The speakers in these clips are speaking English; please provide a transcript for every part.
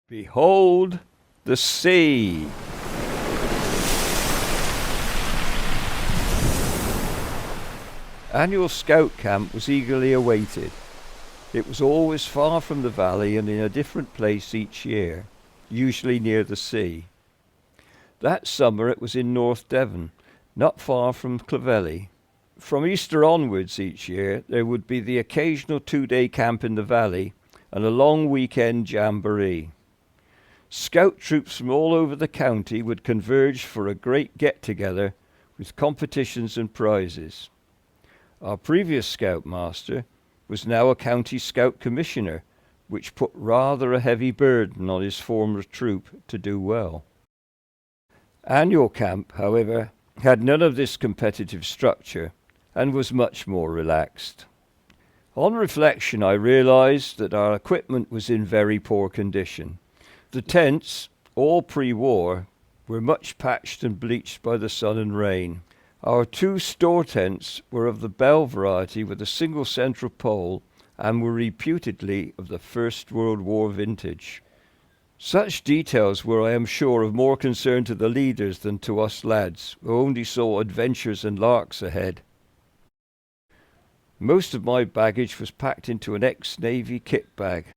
Behold the sea. Annual Scout Camp was eagerly awaited. It was always far from the valley and in a different place each year, usually near the sea. That summer it was in North Devon, not far from Clovelly. From Easter onwards each year there would be the occasional 2-day camp in the valley and a long weekend jamboree. Scout troops from all over the county would converge for a great get-together with competitions and prizes. Our previous scoutmaster was now a county scout commissioner, which put rather a heavy burden on his former troop to do well. Annual camp, however, had none of this competitive structure and was much more relaxed. On reflection, I realized that our equipment was in very poor condition. The tents, all pre-war, were much patched and bleached by the sun and rain. Our 2 store tents were of the Bell variety with a single central pole and were reputedly of the First World War vintage. Such details were, I am sure, of more concern to the leaders than to us lads, who only saw adventures and larks ahead. Most of my baggage was packed into an ex-Navy kit bag,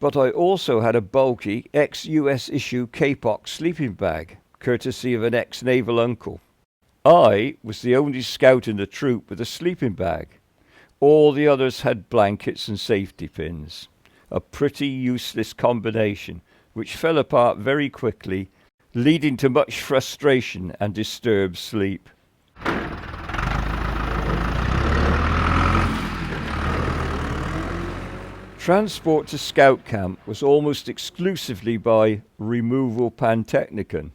but I also had a bulky ex-US issue Kapok sleeping bag, courtesy of an ex-naval uncle. I was the only scout in the troop with a sleeping bag. All the others had blankets and safety pins. A pretty useless combination, which fell apart very quickly, leading to much frustration and disturbed sleep. Transport to Scout Camp was almost exclusively by removal pantechnicon.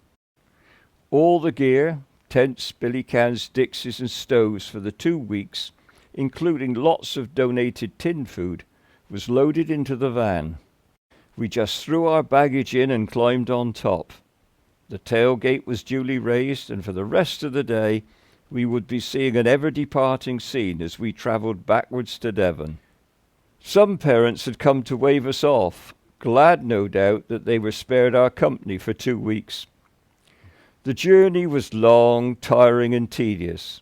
All the gear, tents, billy cans, dixies and stoves for the 2 weeks, including lots of donated tin food, was loaded into the van. We just threw our baggage in and climbed on top. The tailgate was duly raised, and for the rest of the day we would be seeing an ever-departing scene as we travelled backwards to Devon. Some parents had come to wave us off, glad no doubt that they were spared our company for 2 weeks. The journey was long, tiring and tedious.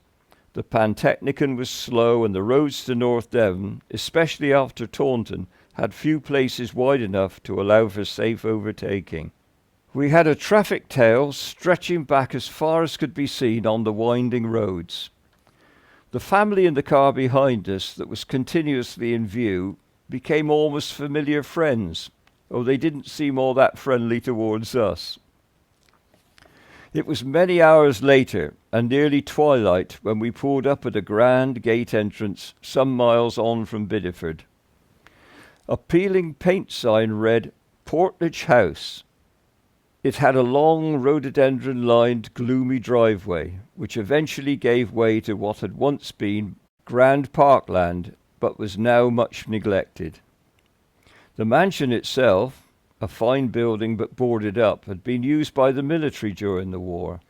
The pantechnicon was slow and the roads to North Devon, especially after Taunton, had few places wide enough to allow for safe overtaking. We had a traffic tail stretching back as far as could be seen on the winding roads. The family in the car behind us that was continuously in view became almost familiar friends, though they didn't seem all that friendly towards us. It was many hours later and nearly twilight when we pulled up at a grand gate entrance some miles on from Bideford. A peeling paint sign read Portledge House. It had a long rhododendron-lined gloomy driveway, which eventually gave way to what had once been grand parkland, but was now much neglected. The mansion itself, a fine building but boarded up, had been used by the military during the war.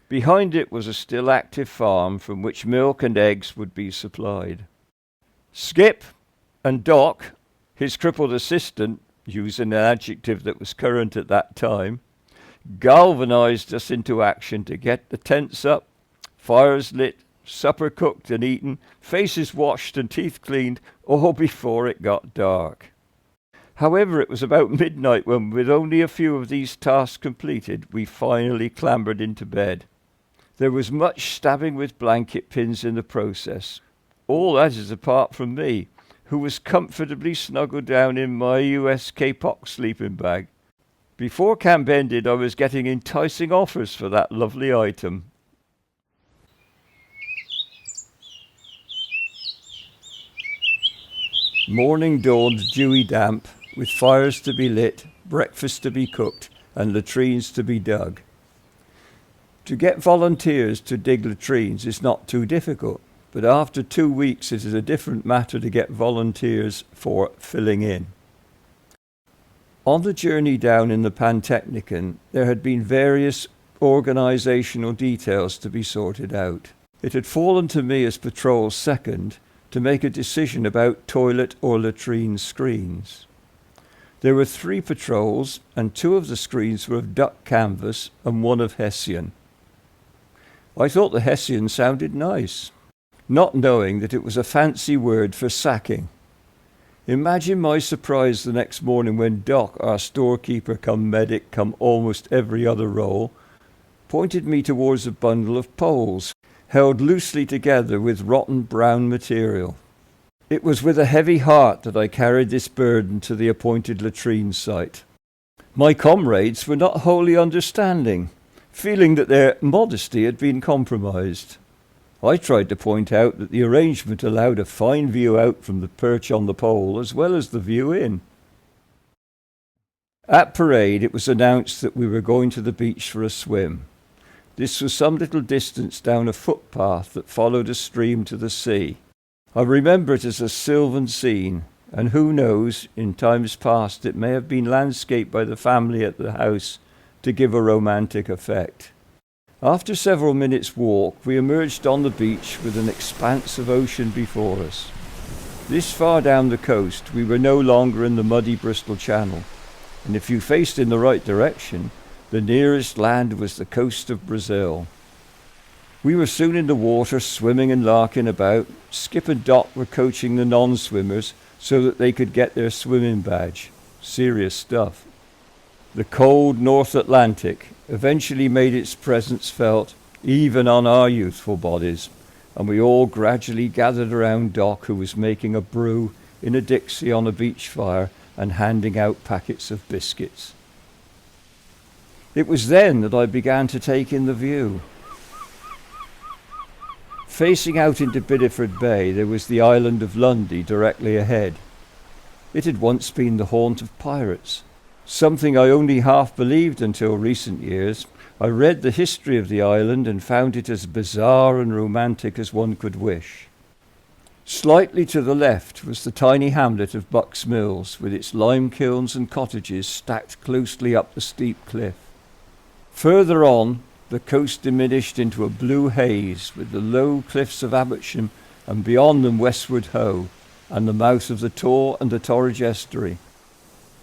Behind it was a still active farm from which milk and eggs would be supplied. Skip and Doc, his crippled assistant, using an adjective that was current at that time, galvanized us into action to get the tents up, fires lit, supper cooked and eaten, faces washed and teeth cleaned, all before it got dark. However, it was about midnight when, with only a few of these tasks completed, we finally clambered into bed. There was much stabbing with blanket pins in the process. All that is apart from me, who was comfortably snuggled down in my US Kapok sleeping bag. Before camp ended, I was getting enticing offers for that lovely item. Morning dawned dewy damp, with fires to be lit, breakfast to be cooked, and latrines to be dug. To get volunteers to dig latrines is not too difficult, but after 2 weeks it is a different matter to get volunteers for filling in. On the journey down in the pantechnicon, there had been various organisational details to be sorted out. It had fallen to me as patrol second to make a decision about toilet or latrine screens. There were 3 patrols, and 2 of the screens were of duck canvas and 1 of Hessian. I thought the Hessian sounded nice, not knowing that it was a fancy word for sacking. Imagine my surprise the next morning when Doc, our storekeeper come medic come almost every other role, pointed me towards a bundle of poles, held loosely together with rotten brown material. It was with a heavy heart that I carried this burden to the appointed latrine site. My comrades were not wholly understanding, feeling that their modesty had been compromised. I tried to point out that the arrangement allowed a fine view out from the perch on the pole as well as the view in. At parade it was announced that we were going to the beach for a swim. This was some little distance down a footpath that followed a stream to the sea. I remember it as a sylvan scene, and who knows, in times past it may have been landscaped by the family at the house to give a romantic effect. After several minutes' walk, we emerged on the beach with an expanse of ocean before us. This far down the coast, we were no longer in the muddy Bristol Channel, and if you faced in the right direction, the nearest land was the coast of Brazil. We were soon in the water, swimming and larking about. Skip and Doc were coaching the non-swimmers so that they could get their swimming badge. Serious stuff. The cold North Atlantic eventually made its presence felt even on our youthful bodies, and we all gradually gathered around Doc, who was making a brew in a Dixie on a beach fire and handing out packets of biscuits. It was then that I began to take in the view. Facing out into Bideford Bay, there was the island of Lundy directly ahead. It had once been the haunt of pirates, something I only half believed until recent years. I read the history of the island and found it as bizarre and romantic as one could wish. Slightly to the left was the tiny hamlet of Bucks Mills, with its lime kilns and cottages stacked closely up the steep cliff. Further on, the coast diminished into a blue haze, with the low cliffs of Abbotsham and beyond them Westward Ho, and the mouth of the Tor and the Torridge estuary.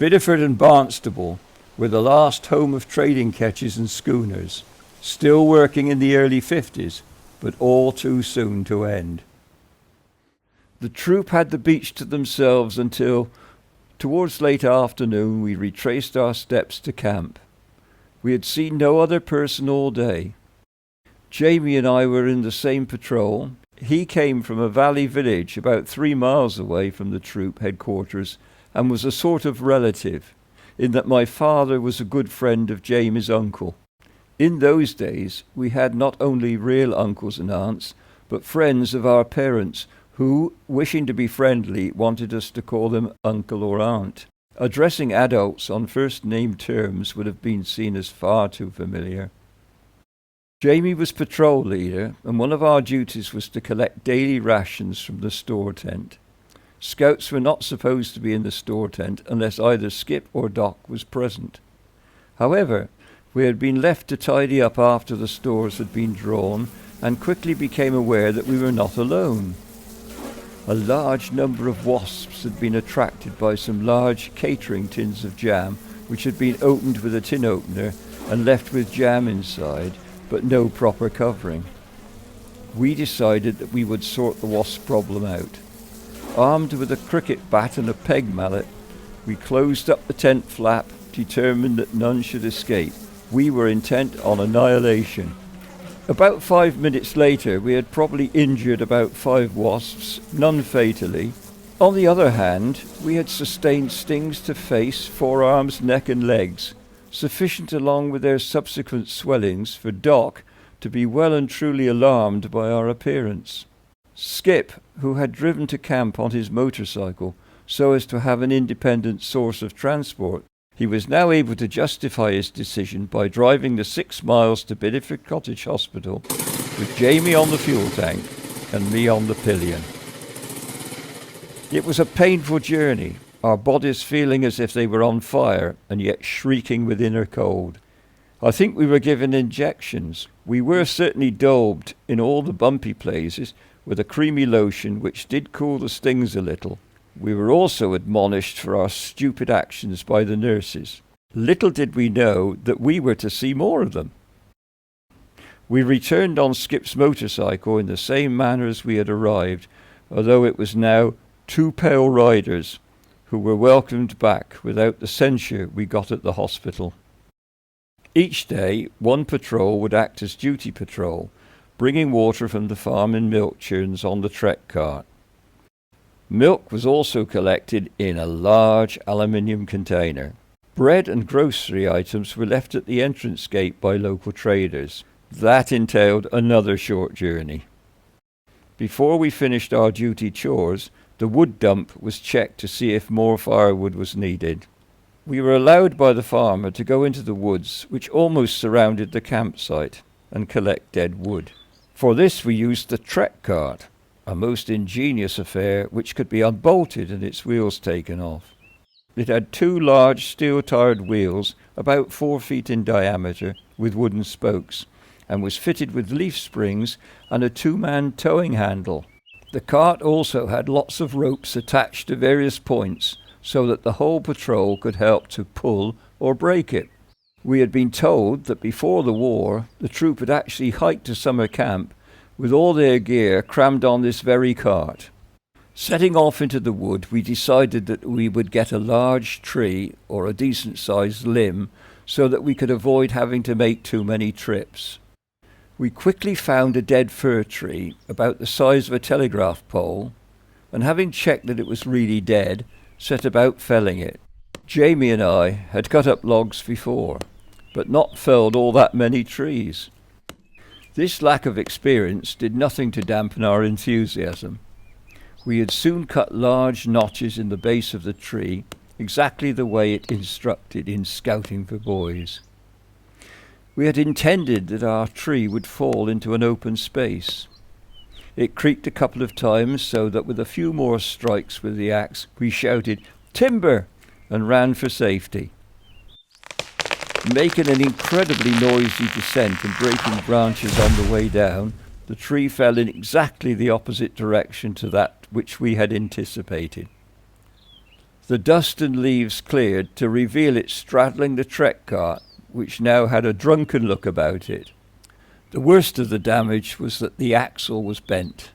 Bideford and Barnstable were the last home of trading ketches and schooners, still working in the early 50s, but all too soon to end. The troop had the beach to themselves until, towards late afternoon, we retraced our steps to camp. We had seen no other person all day. Jamie and I were in the same patrol. He came from a valley village about 3 miles away from the troop headquarters and was a sort of relative, in that my father was a good friend of Jamie's uncle. In those days we had not only real uncles and aunts, but friends of our parents who, wishing to be friendly, wanted us to call them uncle or aunt. Addressing adults on first-name terms would have been seen as far too familiar. Jamie was patrol leader, and one of our duties was to collect daily rations from the store tent. Scouts were not supposed to be in the store tent unless either Skip or Doc was present. However, we had been left to tidy up after the stores had been drawn, and quickly became aware that we were not alone. A large number of wasps had been attracted by some large catering tins of jam, which had been opened with a tin opener and left with jam inside, but no proper covering. We decided that we would sort the wasp problem out. Armed with a cricket bat and a peg mallet, we closed up the tent flap, determined that none should escape. We were intent on annihilation. About 5 minutes later, we had probably injured about 5 wasps, none fatally. On the other hand, we had sustained stings to face, forearms, neck and legs, sufficient along with their subsequent swellings for Doc to be well and truly alarmed by our appearance. Skip, who had driven to camp on his motorcycle so as to have an independent source of transport, he was now able to justify his decision by driving the 6 miles to Bideford Cottage Hospital with Jamie on the fuel tank and me on the pillion. It was a painful journey, our bodies feeling as if they were on fire and yet shrieking with inner cold. I think we were given injections. We were certainly daubed in all the bumpy places with a creamy lotion which did cool the stings a little. We were also admonished for our stupid actions by the nurses. Little did we know that we were to see more of them. We returned on Skip's motorcycle in the same manner as we had arrived, although it was now 2 pale riders who were welcomed back without the censure we got at the hospital. Each day, one patrol would act as duty patrol, bringing water from the farm in milk churns on the trek cart. Milk was also collected in a large aluminium container. Bread and grocery items were left at the entrance gate by local traders. That entailed another short journey. Before we finished our duty chores, the wood dump was checked to see if more firewood was needed. We were allowed by the farmer to go into the woods, which almost surrounded the campsite, and collect dead wood. For this we used the trek cart, a most ingenious affair which could be unbolted and its wheels taken off. It had 2 large steel-tired wheels, about 4 feet in diameter, with wooden spokes, and was fitted with leaf springs and a 2-man towing handle. The cart also had lots of ropes attached to various points, so that the whole patrol could help to pull or brake it. We had been told that before the war, the troop had actually hiked to summer camp with all their gear crammed on this very cart. Setting off into the wood, we decided that we would get a large tree or a decent-sized limb so that we could avoid having to make too many trips. We quickly found a dead fir tree about the size of a telegraph pole, and having checked that it was really dead, set about felling it. Jamie and I had cut up logs before, but not felled all that many trees. This lack of experience did nothing to dampen our enthusiasm. We had soon cut large notches in the base of the tree, exactly the way it instructed in Scouting for Boys. We had intended that our tree would fall into an open space. It creaked a couple of times, so that with a few more strikes with the axe, we shouted, "Timber!" and ran for safety. Making an incredibly noisy descent and breaking branches on the way down, the tree fell in exactly the opposite direction to that which we had anticipated. The dust and leaves cleared to reveal it straddling the trek cart, which now had a drunken look about it. The worst of the damage was that the axle was bent.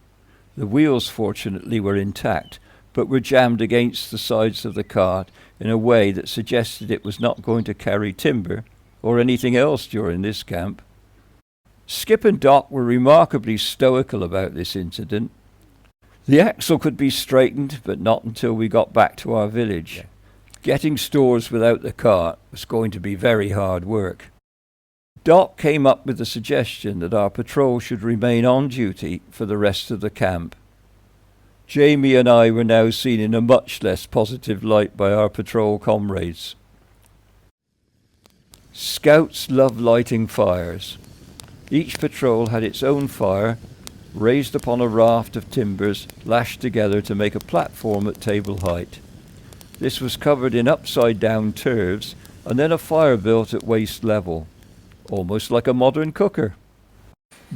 The wheels, fortunately, were intact, but were jammed against the sides of the cart in a way that suggested it was not going to carry timber or anything else during this camp. Skip and Doc were remarkably stoical about this incident. The axle could be straightened, but not until we got back to our village. Getting stores without the cart was going to be very hard work. Doc came up with the suggestion that our patrol should remain on duty for the rest of the camp. Jamie and I were now seen in a much less positive light by our patrol comrades. Scouts love lighting fires. Each patrol had its own fire, raised upon a raft of timbers lashed together to make a platform at table height. This was covered in upside-down turves, and then a fire built at waist level, almost like a modern cooker.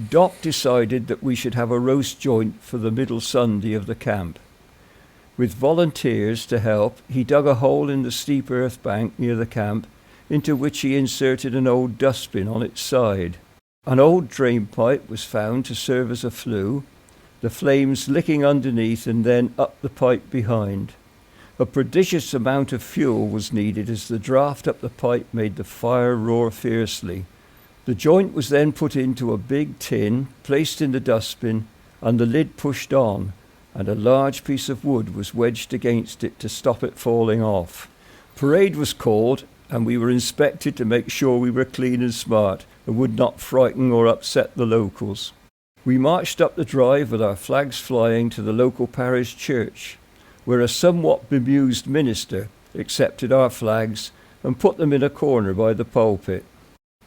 Doc decided that we should have a roast joint for the middle Sunday of the camp. With volunteers to help, he dug a hole in the steep earth bank near the camp, into which he inserted an old dustbin on its side. An old drain pipe was found to serve as a flue, the flames licking underneath and then up the pipe behind. A prodigious amount of fuel was needed as the draught up the pipe made the fire roar fiercely. The joint was then put into a big tin, placed in the dustbin, and the lid pushed on, and a large piece of wood was wedged against it to stop it falling off. Parade was called, and we were inspected to make sure we were clean and smart and would not frighten or upset the locals. We marched up the drive with our flags flying to the local parish church, where a somewhat bemused minister accepted our flags and put them in a corner by the pulpit.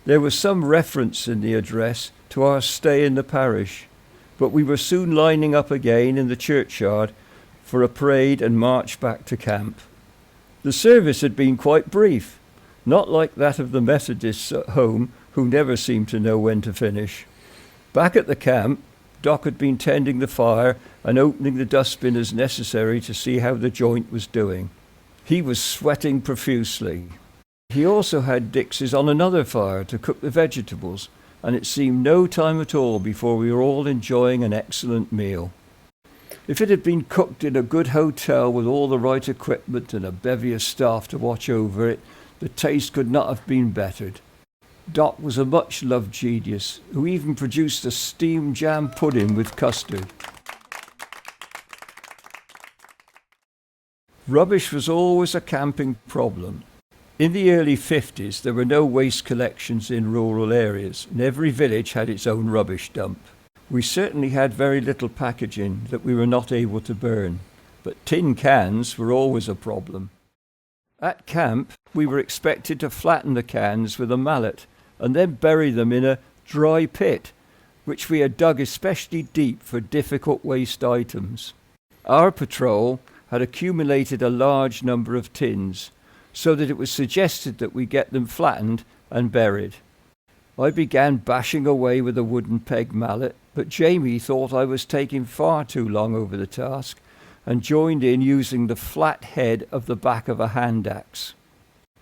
There was some reference in the address to our stay in the parish, but we were soon lining up again in the churchyard for a parade and march back to camp. The service had been quite brief, not like that of the Methodists at home, who never seemed to know when to finish. Back at the camp, Doc had been tending the fire and opening the dustbin as necessary to see how the joint was doing. He was sweating profusely. He also had Dix's on another fire to cook the vegetables, and it seemed no time at all before we were all enjoying an excellent meal. If it had been cooked in a good hotel with all the right equipment and a bevy of staff to watch over it, the taste could not have been bettered. Doc was a much-loved genius, who even produced a steamed jam pudding with custard. Rubbish was always a camping problem. In the early 50s, there were no waste collections in rural areas, and every village had its own rubbish dump. We certainly had very little packaging that we were not able to burn, but tin cans were always a problem. At camp, we were expected to flatten the cans with a mallet and then bury them in a dry pit, which we had dug especially deep for difficult waste items. Our patrol had accumulated a large number of tins, so that it was suggested that we get them flattened and buried. I began bashing away with a wooden peg mallet, but Jamie thought I was taking far too long over the task and joined in using the flat head of the back of a hand axe.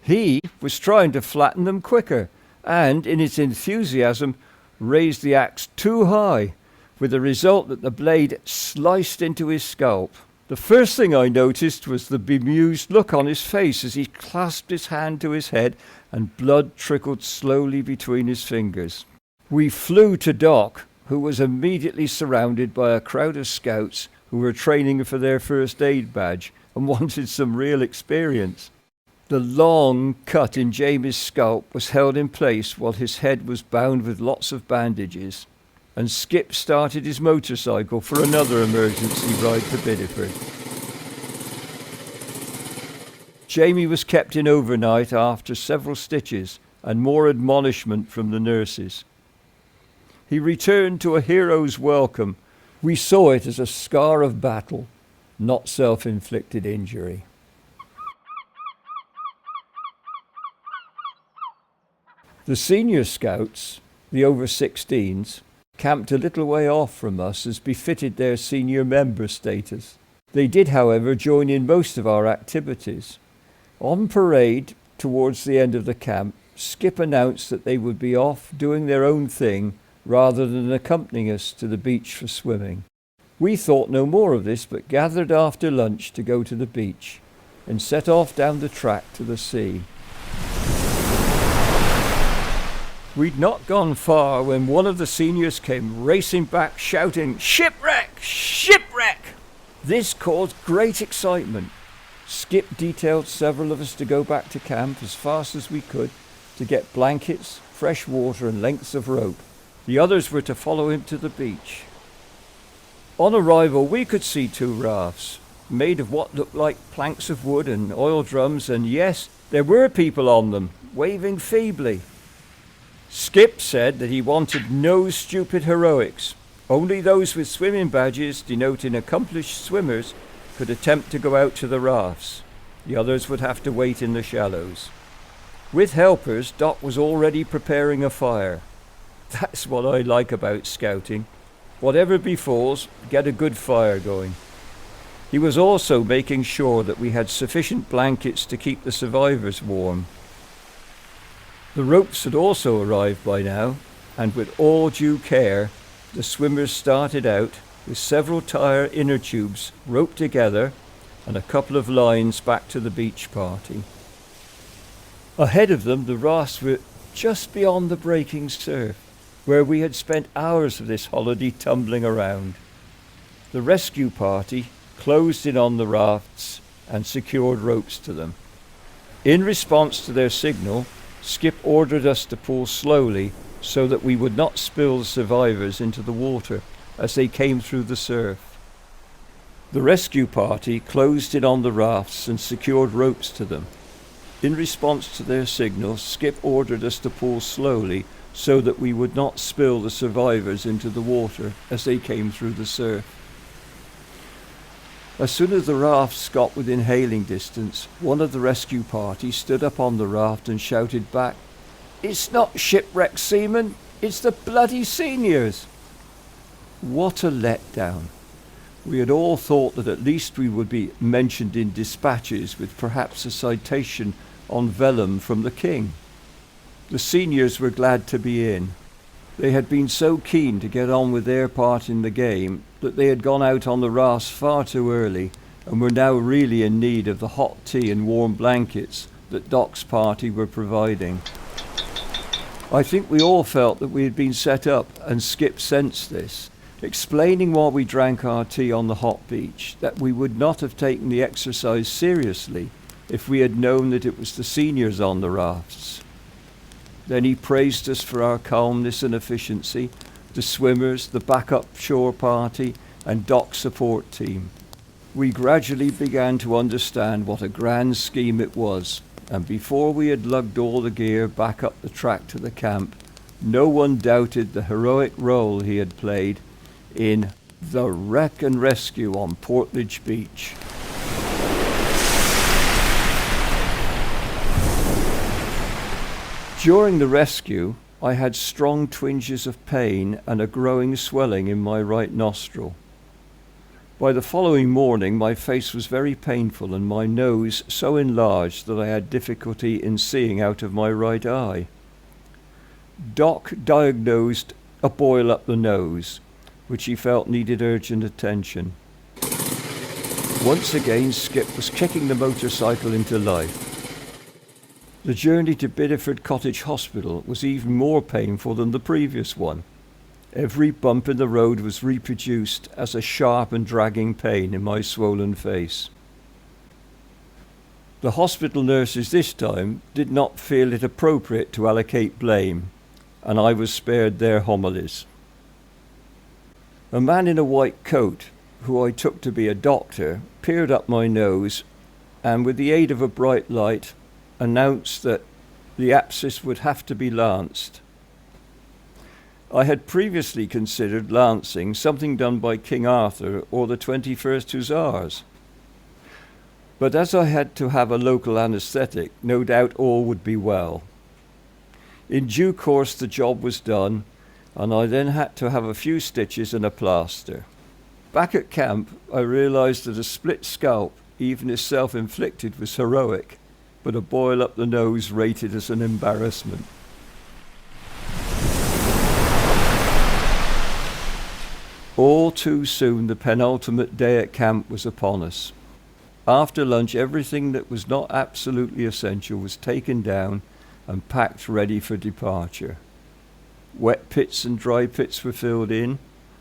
He was trying to flatten them quicker and, in his enthusiasm, raised the axe too high, with the result that the blade sliced into his scalp. The first thing I noticed was the bemused look on his face as he clasped his hand to his head and blood trickled slowly between his fingers. We flew to Doc, who was immediately surrounded by a crowd of scouts who were training for their first aid badge and wanted some real experience. The long cut in Jamie's scalp was held in place while his head was bound with lots of bandages, and Skip started his motorcycle for another emergency ride to Bideford. Jamie was kept in overnight after several stitches and more admonishment from the nurses. He returned to a hero's welcome. We saw it as a scar of battle, not self-inflicted injury. The senior scouts, the over 16s, camped a little way off from us as befitted their senior member status. They did, however, join in most of our activities. On parade, towards the end of the camp, Skip announced that they would be off doing their own thing rather than accompanying us to the beach for swimming. We thought no more of this, but gathered after lunch to go to the beach and set off down the track to the sea. We'd not gone far when one of the seniors came racing back shouting, "Shipwreck! Shipwreck!" This caused great excitement. Skip detailed several of us to go back to camp as fast as we could to get blankets, fresh water and lengths of rope. The others were to follow him to the beach. On arrival, we could see 2 rafts, made of what looked like planks of wood and oil drums, and yes, there were people on them, waving feebly. Skip said that he wanted no stupid heroics. Only those with swimming badges denoting accomplished swimmers could attempt to go out to the rafts. The others would have to wait in the shallows. With helpers, Doc was already preparing a fire. That's what I like about scouting. Whatever befalls, get a good fire going. He was also making sure that we had sufficient blankets to keep the survivors warm. The ropes had also arrived by now, and with all due care, the swimmers started out with several tire inner tubes roped together and a couple of lines back to the beach party. Ahead of them, the rafts were just beyond the breaking surf, where we had spent hours of this holiday tumbling around. The rescue party closed in on the rafts and secured ropes to them. In response to their signal, Skip ordered us to pull slowly so that we would not spill the survivors into the water as they came through the surf. The rescue party closed in on the rafts and secured ropes to them. In response to their signal, Skip ordered us to pull slowly so that we would not spill the survivors into the water as they came through the surf. As soon as the rafts got within hailing distance, one of the rescue party stood up on the raft and shouted back, "It's not shipwrecked seamen, it's the bloody seniors!" What a letdown. We had all thought that at least we would be mentioned in dispatches with perhaps a citation on vellum from the king. The seniors were glad to be in. They had been so keen to get on with their part in the game that they had gone out on the rafts far too early and were now really in need of the hot tea and warm blankets that Doc's party were providing. I think we all felt that we had been set up, and Skip sensed this, explaining while we drank our tea on the hot beach that we would not have taken the exercise seriously if we had known that it was the seniors on the rafts. Then he praised us for our calmness and efficiency, the swimmers, the backup shore party, and Doc support team. We gradually began to understand what a grand scheme it was, and before we had lugged all the gear back up the track to the camp, no one doubted the heroic role he had played in the wreck and rescue on Portledge Beach. During the rescue, I had strong twinges of pain and a growing swelling in my right nostril. By the following morning, my face was very painful and my nose so enlarged that I had difficulty in seeing out of my right eye. Doc diagnosed a boil up the nose, which he felt needed urgent attention. Once again, Skip was kicking the motorcycle into life. The journey to Bideford Cottage Hospital was even more painful than the previous one. Every bump in the road was reproduced as a sharp and dragging pain in my swollen face. The hospital nurses this time did not feel it appropriate to allocate blame, and I was spared their homilies. A man in a white coat, who I took to be a doctor, peered up my nose and, with the aid of a bright light, announced that the abscess would have to be lanced. I had previously considered lancing something done by King Arthur or the 21st Hussars. But as I had to have a local anaesthetic, no doubt all would be well. In due course the job was done, and I then had to have a few stitches and a plaster. Back at camp, I realised that a split scalp, even if self-inflicted, was heroic, but a boil up the nose rated as an embarrassment. All too soon the penultimate day at camp was upon us. After lunch, everything that was not absolutely essential was taken down and packed ready for departure. Wet pits and dry pits were filled in,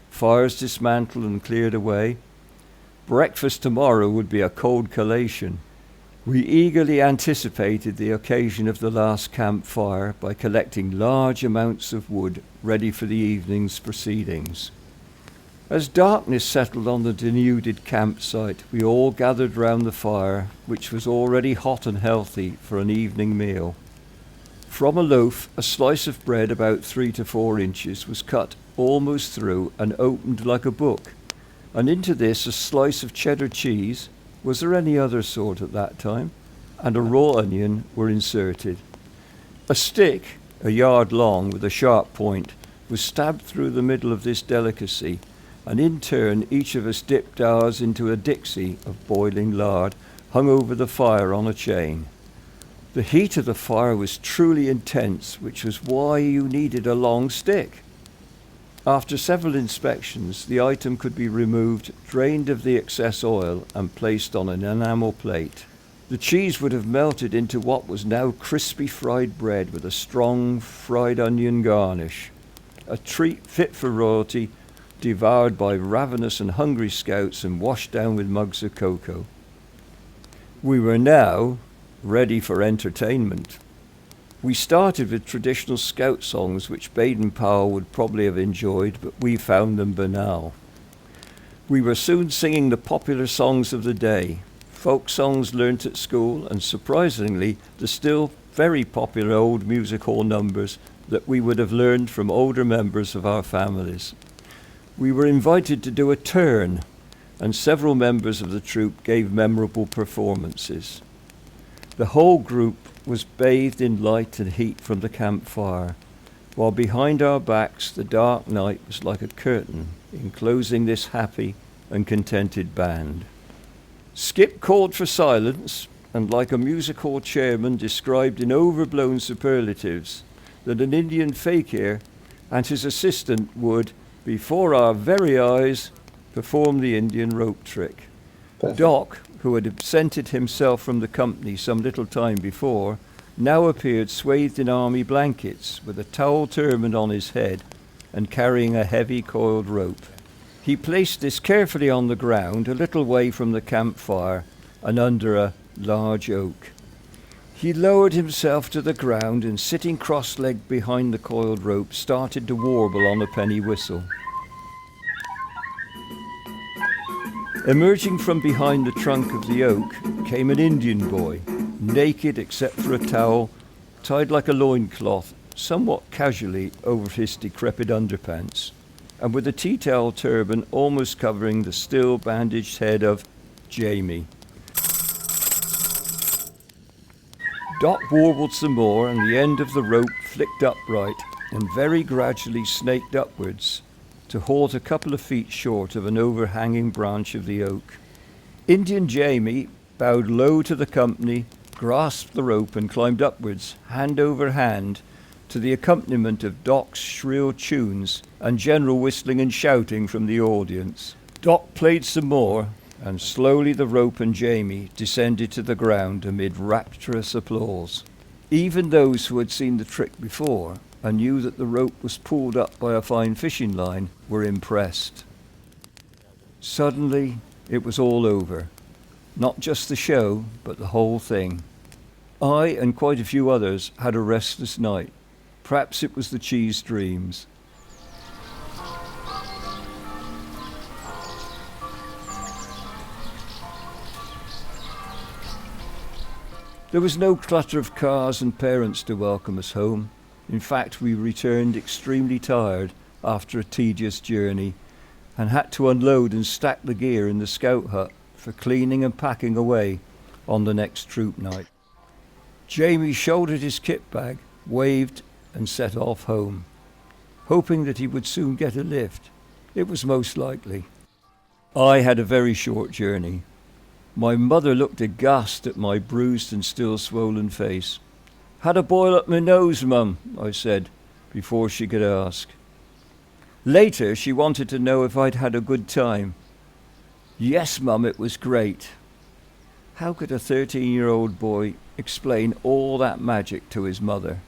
fires dismantled and cleared away. Breakfast tomorrow would be a cold collation. We eagerly anticipated the occasion of the last campfire by collecting large amounts of wood ready for the evening's proceedings. As darkness settled on the denuded campsite, we all gathered round the fire, which was already hot and healthy for an evening meal. From a loaf, a slice of bread about 3 to 4 inches was cut almost through and opened like a book, and into this a slice of cheddar cheese, was there any other sort at that time, and a raw onion were inserted. A stick, a yard long with a sharp point, was stabbed through the middle of this delicacy, and in turn each of us dipped ours into a dixie of boiling lard hung over the fire on a chain. The heat of the fire was truly intense, which was why you needed a long stick. After several inspections, the item could be removed, drained of the excess oil, and placed on an enamel plate. The cheese would have melted into what was now crispy fried bread with a strong fried onion garnish, a treat fit for royalty, devoured by ravenous and hungry scouts and washed down with mugs of cocoa. We were now ready for entertainment. We started with traditional scout songs which Baden-Powell would probably have enjoyed, but we found them banal. We were soon singing the popular songs of the day, folk songs learnt at school, and surprisingly the still very popular old music hall numbers that we would have learned from older members of our families. We were invited to do a turn, and several members of the troupe gave memorable performances. The whole group was bathed in light and heat from the campfire, while behind our backs the dark night was like a curtain in closing this happy and contented band. Skip called for silence, and like a music hall chairman described in overblown superlatives, that an Indian fakir and his assistant would, before our very eyes, perform the Indian rope trick. Perfect. Doc, who had absented himself from the company some little time before, now appeared swathed in army blankets, with a towel turban on his head and carrying a heavy coiled rope. He placed this carefully on the ground a little way from the campfire and under a large oak. He lowered himself to the ground and, sitting cross-legged behind the coiled rope, started to warble on a penny whistle. Emerging from behind the trunk of the oak came an Indian boy, naked except for a towel tied like a loincloth somewhat casually over his decrepit underpants, and with a tea-towel turban almost covering the still bandaged head of Jamie. Doc warbled some more, and the end of the rope flicked upright and very gradually snaked upwards to halt a couple of feet short of an overhanging branch of the oak. Indian Jamie bowed low to the company, grasped the rope and climbed upwards, hand over hand, to the accompaniment of Doc's shrill tunes and general whistling and shouting from the audience. Doc played some more, and slowly the rope and Jamie descended to the ground amid rapturous applause. Even those who had seen the trick before and knew that the rope was pulled up by a fine fishing line were impressed. Suddenly it was all over. Not just the show, but the whole thing. I and quite a few others had a restless night. Perhaps it was the cheese dreams. There was no clutter of cars and parents to welcome us home. In fact, we returned extremely tired after a tedious journey and had to unload and stack the gear in the scout hut for cleaning and packing away on the next troop night. Jamie shouldered his kit bag, waved and set off home, hoping that he would soon get a lift. It was most likely. I had a very short journey. My mother looked aghast at my bruised and still swollen face. "Had a boil up my nose, Mum," I said, before she could ask. Later, she wanted to know if I'd had a good time. "Yes, Mum, it was great." How could a 13-year-old boy explain all that magic to his mother?